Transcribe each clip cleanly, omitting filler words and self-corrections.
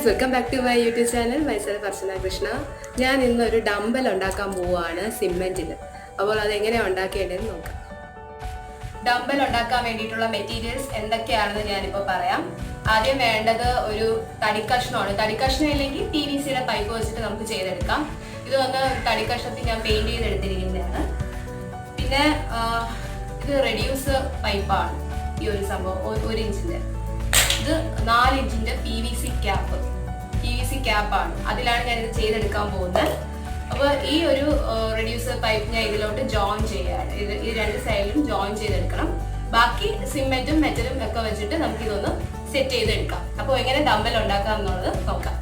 Guys, welcome back to my YouTube channel. Myself Archana Krishna. ഞാൻ ഇന്നൊരു dumbbell ഉണ്ടാക്കാൻ പോവുകയാണ് സിമെൻറ്റിൽ. അപ്പോൾ അതെങ്ങനെയാണ് ഉണ്ടാക്കേണ്ടതെന്ന് നോക്കാം. ഡംബൽ ഉണ്ടാക്കാൻ വേണ്ടിയിട്ടുള്ള മെറ്റീരിയൽസ് എന്തൊക്കെയാണെന്ന് ഞാനിപ്പോൾ പറയാം. ആദ്യം വേണ്ടത് ഒരു തടിക്കഷ്ണമാണ്. തടിക്കഷ്ണം ഇല്ലെങ്കിൽ PVC-യുടെ പൈപ്പ് വെച്ചിട്ട് നമുക്ക് ചെയ്തെടുക്കാം. ഇത് വന്ന് തടിക്കഷ്ണത്തിൽ ഞാൻ പെയിന്റ് ചെയ്തെടുത്തിരിക്കുന്നതാണ്. പിന്നെ ഇത് റെഡ്യൂസ് പൈപ്പാണ്. ഈ ഒരു സംഭവം 1 ഇഞ്ചിന്റെ. ഇത് 4 ഇഞ്ചിന്റെ PVC ക്യാപ്പാണ്. അതിലാണ് ഞാൻ ഇത് ചെയ്തെടുക്കാൻ പോകുന്നത്. അപ്പോൾ ഈ ഒരു റെഡ്യൂസർ പൈപ്പ് ഞാൻ ഇതിലോട്ട് ജോയിൻ ചെയ്യാണ്. ഈ 2 സൈഡിലും ജോയിൻ ചെയ്തെടുക്കണം. ബാക്കി സിമെന്റും മെറ്റലും ഒക്കെ വെച്ചിട്ട് നമുക്ക് ഇതൊന്ന് സെറ്റ് ചെയ്തെടുക്കാം. അപ്പോൾ എങ്ങനെ ഡംബൽ ഉണ്ടാക്കാം എന്നുള്ളത് നോക്കാം.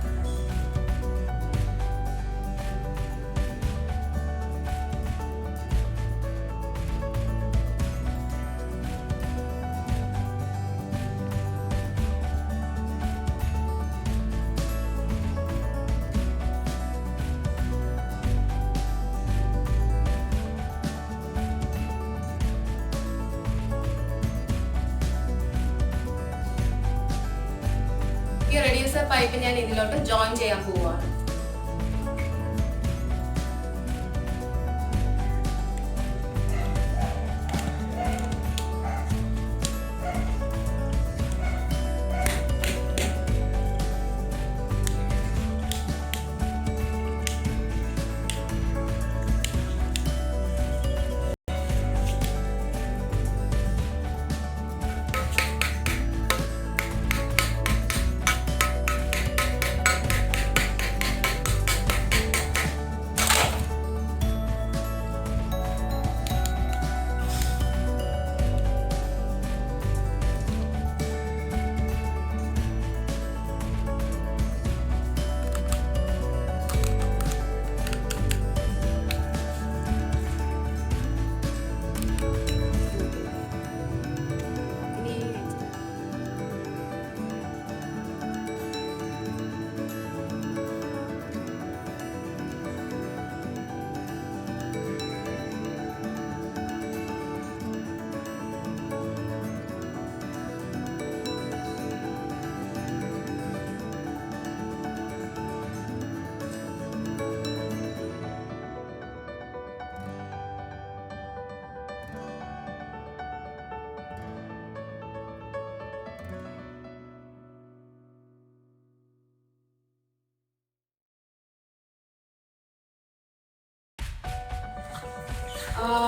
ഈ റെഡ്യൂസർ പൈപ്പ് ഞാൻ ഇതിലോട്ട് ജോയിൻ ചെയ്യാൻ പോവുകയാണ്.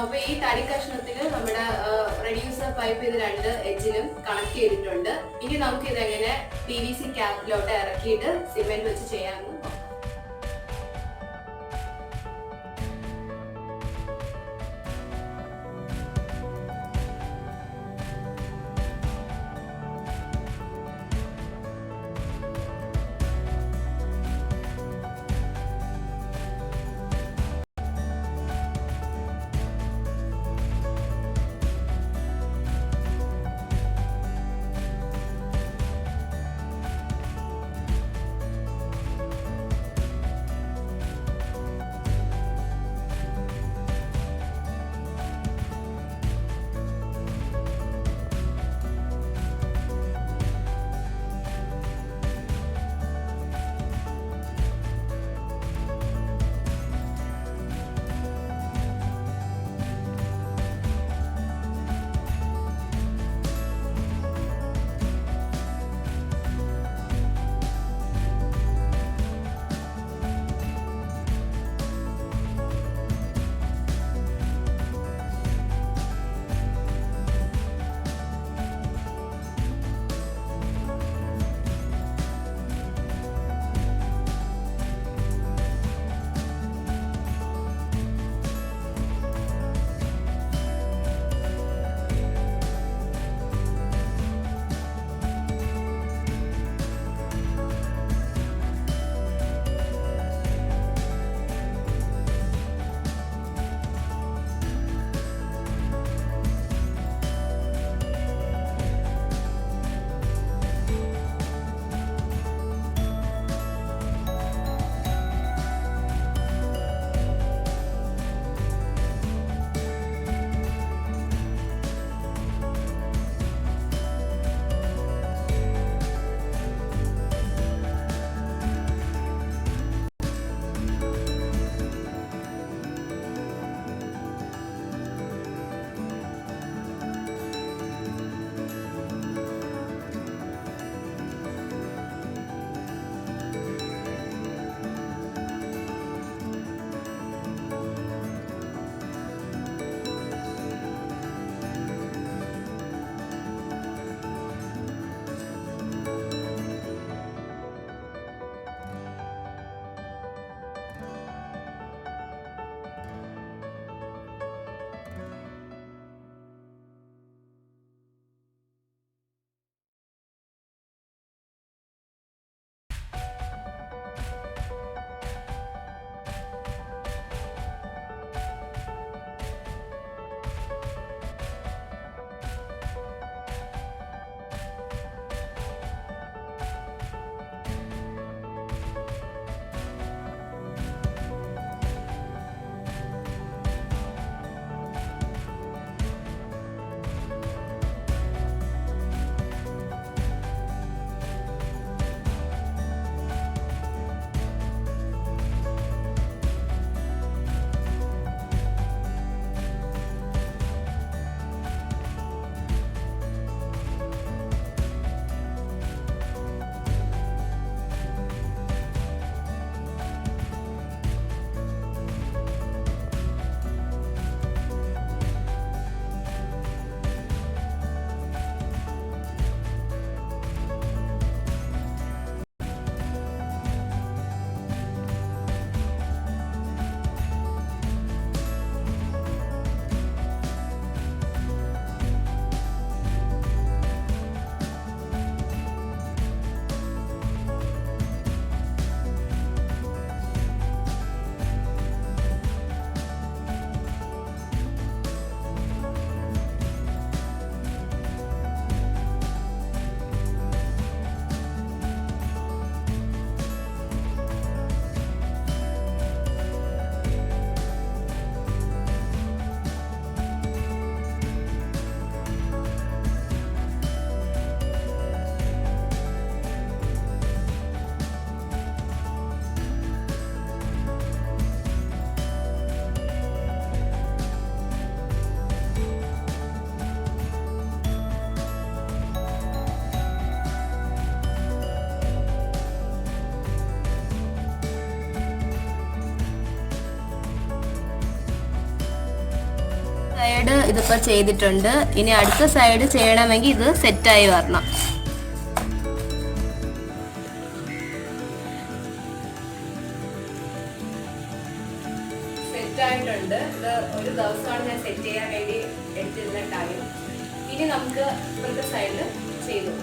അപ്പൊ ഈ തടി കഷ്ണത്തില് നമ്മുടെ റെഡ്യൂസർ പൈപ്പ് ഇത് 2 എഡ്ജിലും കണക്ട് ചെയ്തിട്ടുണ്ട്. ഇനി നമുക്ക് ഇതെങ്ങനെ PVC ക്യാപ്പിലോട്ട് ഇറക്കിയിട്ട് സിമെന്റ് വെച്ച് ചെയ്യാമെന്ന് നോക്കാം. സൈഡ് ഇതിപ്പോൾ ചെയ്തിട്ടുണ്ട്. ഇനി അടുത്ത സൈഡ് ചെയ്യണമെങ്കിൽ ഇത് സെറ്റായി വരണം. സെറ്റായിട്ടുണ്ട്. ഇത് ഒരു ദിവസമാണ് ഞാൻ സെറ്റ് ചെയ്യാൻ വേണ്ടി എടുത്തിരുന്ന ടൈം. ഇനി നമുക്ക് ഇപ്പോഴത്തെ സൈഡ് ചെയ്തു.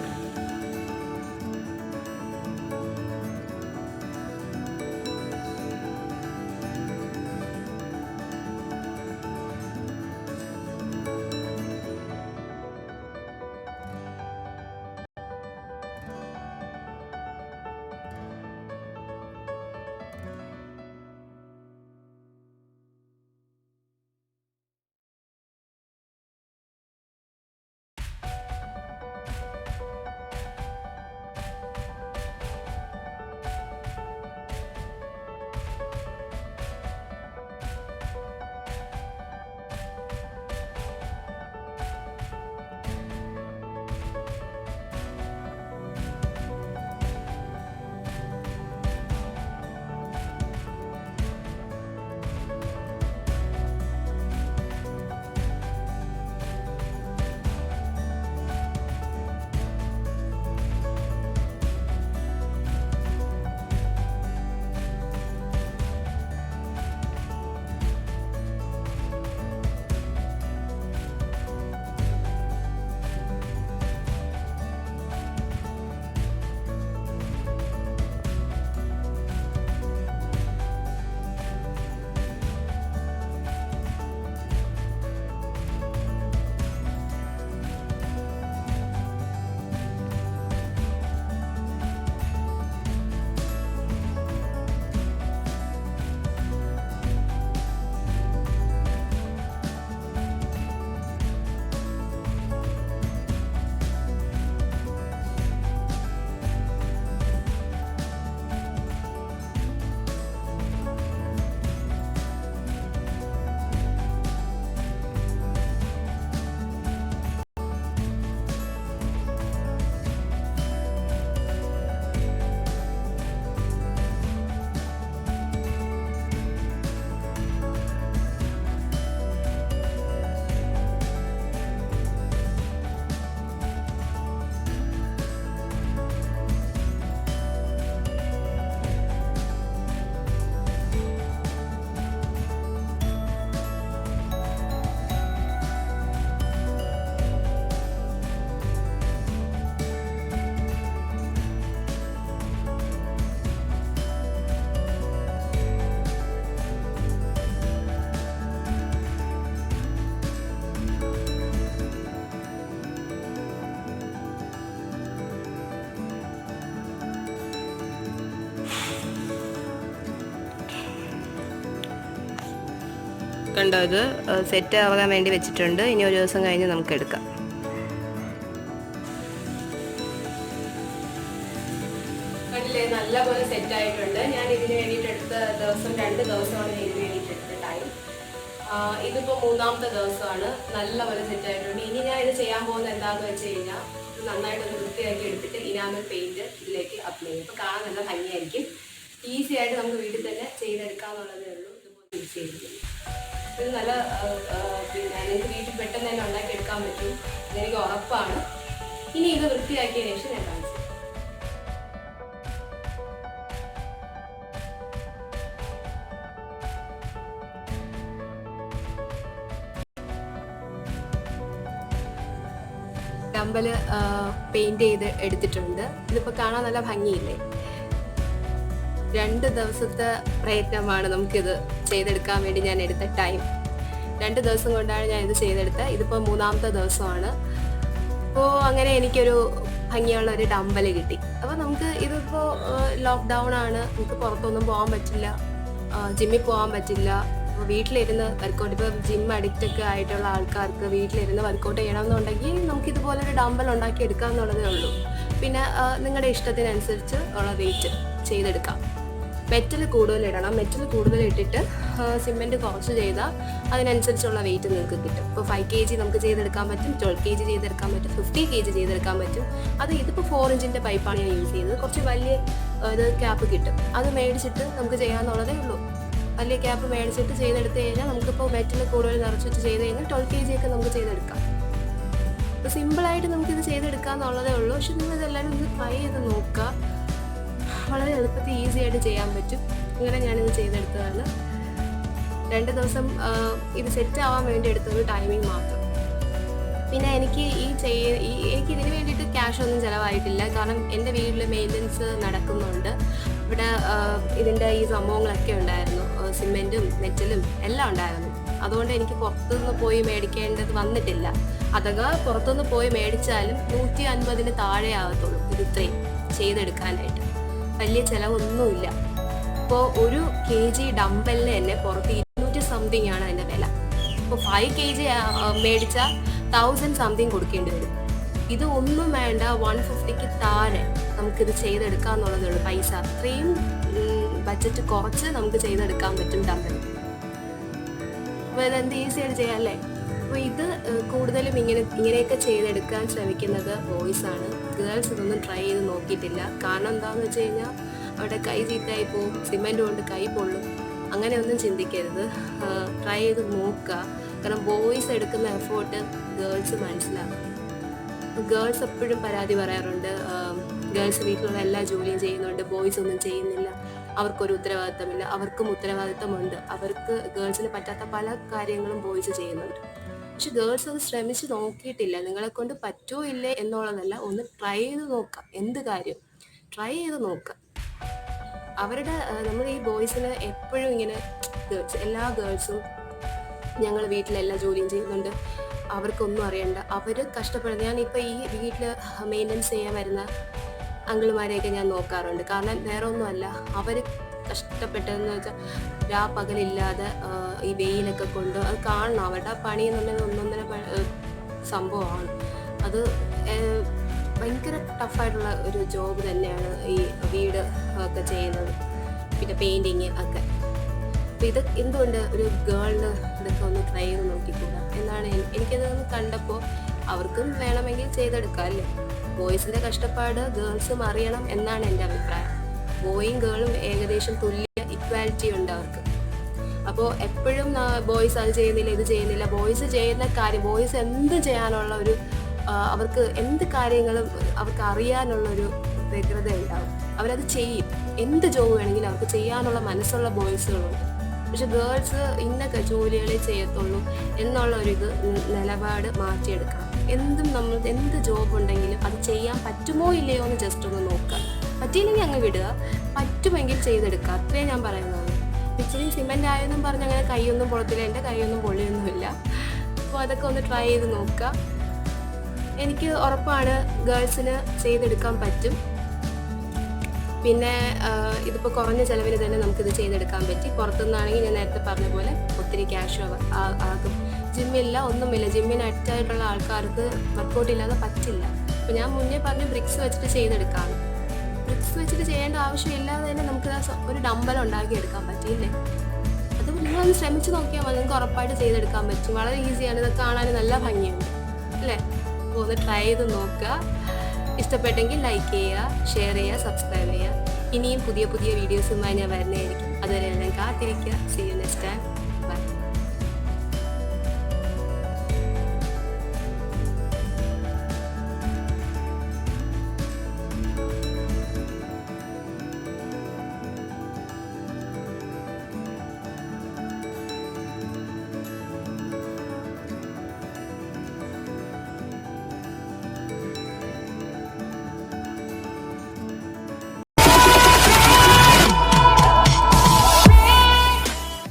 കണ്ടോ, ഇത് സെറ്റ് ആവാൻ വേണ്ടി വെച്ചിട്ടുണ്ട്. ഇനി ഒരു ദിവസം കഴിഞ്ഞ് നമുക്ക് എടുക്കാം. കണ്ടില്ലേ, നല്ലപോലെ സെറ്റ് ആയിട്ടുണ്ട്. ഞാൻ ഇതിന് വേണ്ടിയിട്ട് എടുത്ത ദിവസം 2 ദിവസമാണ് ഇതിന് വേണ്ടിയിട്ട് എടുത്ത ടൈം. ഇതിപ്പോൾ 3ാമത്തെ ദിവസമാണ്. നല്ലപോലെ സെറ്റ് ആയിട്ടുണ്ട്. ഇനി ഞാൻ ഇത് ചെയ്യാൻ പോകുന്നത് എന്താണെന്ന് വെച്ച് കഴിഞ്ഞാൽ, ഇത് നന്നായിട്ടൊന്ന് വൃത്തിയാക്കി എടുത്തിട്ട് ഇനാമൽ പെയിന്റ് ഇതിലേക്ക് അപ്ലൈ ചെയ്യും. ഇപ്പോൾ കാണാൻ നല്ല ഭംഗിയായിരിക്കും. ഈസി ആയിട്ട് നമുക്ക് വീട്ടിൽ തന്നെ ചെയ്തെടുക്കാമെന്നുള്ളതേ ഉള്ളൂ. ഇതുപോലെ യൂസ് ചെയ്തിരിക്കും. ഇത് നല്ല പിന്നെ നിങ്ങൾക്ക് വീട്ടിൽ പെട്ടെന്ന് തന്നെ ഉണ്ടാക്കിയെടുക്കാൻ പറ്റും, ഇതെനിക്ക് ഉറപ്പാണ്. ഇനി ഇത് വൃത്തിയാക്കിയതിന് ശേഷം ഞാൻ കാണിച്ചു. ഡമ്പല് പെയിന്റ് ചെയ്ത് എടുത്തിട്ടുണ്ട്. ഇതിപ്പോൾ കാണാൻ നല്ല ഭംഗിയില്ലേ. 2 ദിവസത്തെ പ്രയത്നമാണ് നമുക്കിത് ചെയ്തെടുക്കാൻ വേണ്ടി ഞാൻ എടുത്ത ടൈം. 2 ദിവസം കൊണ്ടാണ് ഞാൻ ഇത് ചെയ്തെടുത്തത്. ഇതിപ്പോൾ 3ാമത്തെ ദിവസമാണ്. അപ്പോൾ അങ്ങനെ എനിക്കൊരു ഭംഗിയുള്ള ഒരു ഡമ്പല് കിട്ടി. അപ്പോൾ നമുക്ക് ഇതിപ്പോൾ ലോക്ക്ഡൗൺ ആണ്, നമുക്ക് പുറത്തൊന്നും പോകാൻ പറ്റില്ല, ജിമ്മിൽ പോകാൻ പറ്റില്ല. അപ്പോൾ വീട്ടിലിരുന്ന് വർക്കൗട്ട്, ഇപ്പോൾ ജിം അഡിക്റ്റൊക്കെ ആയിട്ടുള്ള ആൾക്കാർക്ക് വീട്ടിലിരുന്ന് വർക്കൗട്ട് ചെയ്യണമെന്നുണ്ടെങ്കിൽ നമുക്ക് ഇതുപോലൊരു ഡമ്പൽ ഉണ്ടാക്കി എടുക്കാം എന്നുള്ളതേ ഉള്ളൂ. പിന്നെ നിങ്ങളുടെ ഇഷ്ടത്തിനനുസരിച്ച് ഉള്ള വെയിറ്റ് ചെയ്തെടുക്കാം. മെറ്റൽ കൂടുതൽ ഇടണം. മെറ്റൽ കൂടുതൽ ഇട്ടിട്ട് സിമെൻറ്റ് കുറച്ച് ചെയ്താൽ അതിനനുസരിച്ചുള്ള വെയിറ്റ് നിങ്ങൾക്ക് കിട്ടും. ഇപ്പോൾ 5 kg നമുക്ക് ചെയ്തെടുക്കാൻ പറ്റും, 12 kg ചെയ്തെടുക്കാൻ പറ്റും, 50 kg ചെയ്തെടുക്കാൻ പറ്റും. ഇതിപ്പോൾ 4 ഇഞ്ചിൻ്റെ പൈപ്പാണ് ഞാൻ യൂസ് ചെയ്തത്. കുറച്ച് വലിയ ഇത് ക്യാപ്പ് കിട്ടും. അത് മേടിച്ചിട്ട് നമുക്ക് ചെയ്യാമെന്നുള്ളതേ ഉള്ളൂ. വലിയ ക്യാപ്പ് മേടിച്ചിട്ട് ചെയ്തെടുത്ത് കഴിഞ്ഞാൽ നമുക്കിപ്പോൾ മെറ്റൽ കൂടുതൽ നിറച്ചിട്ട് ചെയ്ത് കഴിഞ്ഞാൽ 12 kg ഒക്കെ നമുക്ക് ചെയ്തെടുക്കാം. അപ്പോൾ സിമ്പിളായിട്ട് നമുക്കിത് ചെയ്തെടുക്കാമെന്നുള്ളതേ ഉള്ളൂ. പക്ഷെ നിങ്ങളിതെല്ലാവരും ഒന്ന് ട്രൈ ചെയ്ത് നോക്കുക. വളരെ എളുപ്പത്തിൽ ഈസി ആയിട്ട് ചെയ്യാൻ പറ്റും. ഇങ്ങനെ ഞാനിത് ചെയ്തെടുത്തതാണ്. 2 ദിവസം ഇത് സെറ്റ് ആവാൻ വേണ്ടി എടുത്തൊരു ടൈമിങ് മാത്രം. പിന്നെ എനിക്ക് എനിക്ക് ഇതിന് വേണ്ടിയിട്ട് ക്യാഷ് ഒന്നും ചിലവായിട്ടില്ല. കാരണം എൻ്റെ വീട്ടിൽ മെയിൻ്റനൻസ് നടക്കുന്നുണ്ട്. ഇവിടെ ഇതിൻ്റെ ഈ സംഭവങ്ങളൊക്കെ ഉണ്ടായിരുന്നു, സിമെൻറ്റും മെറ്റലും എല്ലാം ഉണ്ടായിരുന്നു. അതുകൊണ്ട് എനിക്ക് പുറത്തുനിന്ന് പോയി മേടിക്കേണ്ടത് വന്നിട്ടില്ല. അഥവാ പുറത്തുനിന്ന് പോയി മേടിച്ചാലും 150-ന് താഴെ ആകത്തുള്ളൂ ഇത് ഇത്രയും ചെയ്തെടുക്കാനായിട്ട്. വലിയ ചിലവൊന്നുമില്ല. ഇപ്പോൾ 1 kg ഡമ്പലിന് തന്നെ പുറത്ത് 200 സംതിങ് ആണ് അതിൻ്റെ വില. ഇപ്പോൾ 5 kg മേടിച്ചാൽ 1000 സംതിങ് കൊടുക്കേണ്ടി വരും. ഇത് ഒന്നും വേണ്ട, 150-ക്ക് താഴെ നമുക്കിത് ചെയ്തെടുക്കാന്നുള്ളതേ ഉള്ളൂ. പൈസ അത്രയും ബഡ്ജറ്റ് കുറച്ച് നമുക്ക് ചെയ്തെടുക്കാൻ പറ്റും ഡമ്പൽ. അപ്പോൾ ഇതെന്ത് ഈസി ആയിട്ട് ചെയ്യാം അല്ലേ? അപ്പോൾ ഇത് കൂടുതലും ഇങ്ങനെയൊക്കെ ചെയ്തെടുക്കാൻ ശ്രമിക്കുന്നത് ബോയ്സാണ്. ഗേൾസ് ഇതൊന്നും ട്രൈ ചെയ്ത് നോക്കിയിട്ടില്ല. കാരണം എന്താണെന്ന് വെച്ച് കഴിഞ്ഞാൽ അവിടെ കൈ ചീത്തയായി പോവും, സിമെൻറ്റ് കൊണ്ട് കൈ പൊള്ളും. അങ്ങനെയൊന്നും ചിന്തിക്കരുത്. ട്രൈ ചെയ്ത് നോക്കുക. കാരണം ബോയ്സ് എടുക്കുന്ന എഫേർട്ട് ഗേൾസ് മനസ്സിലാക്കും. ഗേൾസ് എപ്പോഴും പരാതി പറയാറുണ്ട്, ഗേൾസ് വീട്ടിലുള്ള എല്ലാ ജോലിയും ചെയ്യുന്നുണ്ട്, ബോയ്സ് ഒന്നും ചെയ്യുന്നില്ല, അവർക്കൊരു ഉത്തരവാദിത്തമില്ല. അവർക്കും ഉത്തരവാദിത്തമുണ്ട്. അവർക്ക് ഗേൾസിന് പറ്റാത്ത പല കാര്യങ്ങളും ബോയ്സ് ചെയ്യുന്നുണ്ട്. പക്ഷെ ഗേൾസ് അത് ശ്രമിച്ച് നോക്കിയിട്ടില്ല. നിങ്ങളെ കൊണ്ട് പറ്റുമോ ഇല്ലേ എന്നുള്ളതല്ല, ഒന്ന് ട്രൈ ചെയ്ത് നോക്കാം. എന്ത് കാര്യം ട്രൈ ചെയ്ത് നോക്കാം. അവരുടെ നമ്മൾ ഈ ബോയ്സിന് എപ്പോഴും ഇങ്ങനെ എല്ലാ ഗേൾസും ഞങ്ങൾ വീട്ടിലെല്ലാ ജോലിയും ചെയ്യുന്നുണ്ട്, അവർക്കൊന്നും അറിയണ്ട, അവർ കഷ്ടപ്പെടുന്നത്. ഞാനിപ്പോൾ ഈ വീട്ടിൽ മെയിൻ്റനൻസ് ചെയ്യാൻ വരുന്ന അങ്കിളുമാരെയൊക്കെ ഞാൻ നോക്കാറുണ്ട്. കാരണം വേറെ ഒന്നുമല്ല, അവർ കഷ്ടപ്പെട്ടതെന്ന് വെച്ചാൽ പകലില്ലാതെ ഈ വെയിലൊക്കെ കൊണ്ട് അത് കാണണം. അവരുടെ പണി എന്നുള്ളത് ഒന്നൊന്നര സംഭവമാണ്. അത് ഭയങ്കര ടഫായിട്ടുള്ള ഒരു ജോബ് തന്നെയാണ് ഈ വീട് ഒക്കെ ചെയ്യുന്നത്, പിന്നെ പെയിൻറ്റിങ് ഒക്കെ. അപ്പോൾ ഇത് എന്തുകൊണ്ട് ഒരു ഗേളിന് ഇതൊക്കെ ഒന്ന് ട്രൈ ചെയ്ത് നോക്കിക്കൂടാ എന്നാണ് എനിക്കതൊന്ന് കണ്ടപ്പോൾ. അവർക്കും വേണമെങ്കിൽ ചെയ്തെടുക്കാം അല്ലേ? ബോയ്സിൻ്റെ കഷ്ടപ്പാട് ഗേൾസും അറിയണം എന്നാണ് എൻ്റെ അഭിപ്രായം. ബോയും ഗേളും ഏകദേശം തുല്യ ഇക്വാലിറ്റി ഉണ്ട് അവർക്ക്. അപ്പോൾ എപ്പോഴും ബോയ്സ് അത് ചെയ്യുന്നില്ല, ഇത് ചെയ്യുന്നില്ല. ബോയ്സ് ചെയ്യുന്ന കാര്യം, ബോയ്സ് എന്ത് ചെയ്യാനുള്ള ഒരു അവർക്ക് എന്ത് കാര്യങ്ങളും അവർക്ക് അറിയാനുള്ളൊരു വ്യഗ്രത ഉണ്ടാവും. അവരത് ചെയ്യും. എന്ത് ജോബ് വേണമെങ്കിലും അവർക്ക് ചെയ്യാനുള്ള മനസ്സുള്ള ബോയ്സുകളുണ്ട്. പക്ഷെ ഗേൾസ് ഇന്ന ജോലികളെ ചെയ്യത്തുള്ളൂ എന്നുള്ള ഒരിത് നിലപാട് മാറ്റിയെടുക്കണം. എന്ത് ജോബ് ഉണ്ടെങ്കിലും അത് ചെയ്യാൻ പറ്റുമോ ഇല്ലയോ എന്ന് ജസ്റ്റ് ഒന്ന് നോക്കുക. പറ്റിയില്ലെങ്കിൽ അങ്ങ് വിടുക, പറ്റുമെങ്കിൽ ചെയ്തെടുക്കുക. അത്രേ ഞാൻ പറയുന്നത്. ഇച്ചിരി സിമെൻ്റ് ആയെന്നും പറഞ്ഞ് അങ്ങനെ കൈയൊന്നും പൊളത്തില്ല. എൻ്റെ കൈയൊന്നും പൊള്ളിയൊന്നുമില്ല. അപ്പോൾ അതൊക്കെ ഒന്ന് ട്രൈ ചെയ്ത് നോക്കുക. എനിക്ക് ഉറപ്പാണ് ഗേൾസിന് ചെയ്തെടുക്കാൻ പറ്റും. പിന്നെ ഇതിപ്പോൾ കുറഞ്ഞ ചിലവിൽ തന്നെ നമുക്കിത് ചെയ്തെടുക്കാൻ പറ്റി. പുറത്തുനിന്നാണെങ്കിൽ ഞാൻ നേരത്തെ പറഞ്ഞ പോലെ ഒത്തിരി ക്യാഷ് ആകും. ജിമ്മില്ല, ഒന്നുമില്ല. ജിമ്മിന് അറ്റായിട്ടുള്ള ആൾക്കാർക്ക് വർക്കൗട്ട് ഇല്ലാതെ പറ്റില്ല. അപ്പോൾ ഞാൻ മുന്നേ പറഞ്ഞ് ബ്രിക്സ് വെച്ചിട്ട് ചെയ്തെടുക്കാം. ബ്രിക്സ് വെച്ചിട്ട് ചെയ്യേണ്ട ആവശ്യമില്ലാതെ തന്നെ നമുക്ക് ഒരു ഡമ്പൽ ഉണ്ടാക്കിയെടുക്കാൻ പറ്റിയില്ലേ? അത് നിങ്ങളൊന്ന് ശ്രമിച്ച് നോക്കിയാൽ മതി. നിങ്ങൾക്ക് ഉറപ്പായിട്ട് ചെയ്തെടുക്കാൻ പറ്റും. വളരെ ഈസിയാണ്. ഇത് കാണാൻ നല്ല ഭംഗിയുണ്ട് അല്ലേ? അപ്പോൾ ഒന്ന് ട്രൈ ചെയ്ത് നോക്കുക. ഇഷ്ടപ്പെട്ടെങ്കിൽ ലൈക്ക് ചെയ്യുക, ഷെയർ ചെയ്യുക, സബ്സ്ക്രൈബ് ചെയ്യുക. ഇനിയും പുതിയ വീഡിയോസുമായി ഞാൻ വരുന്നതായിരിക്കും. അതുവരെ ഞാൻ കാത്തിരിക്കുക. See you next time.